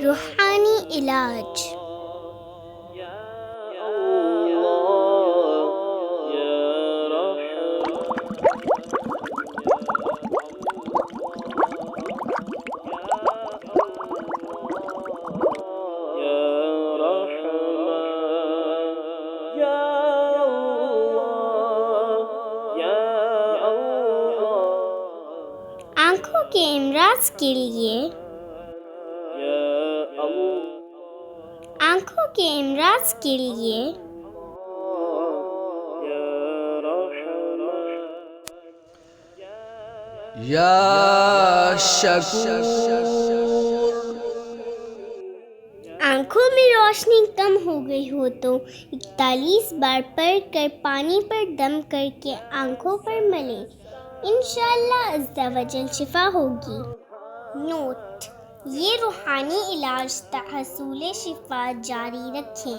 روحانی علاج. آنکھوں کے امراض کے لیے یا شکور. آنکھوں میں روشنی کم ہو گئی ہو تو 41 بار پڑھ کر پانی پر دم کر کے آنکھوں پر ملیں، انشاءاللہ عز و جل شفا ہوگی. نوٹ: یہ روحانی علاج تحصیل شفا جاری رکھیں.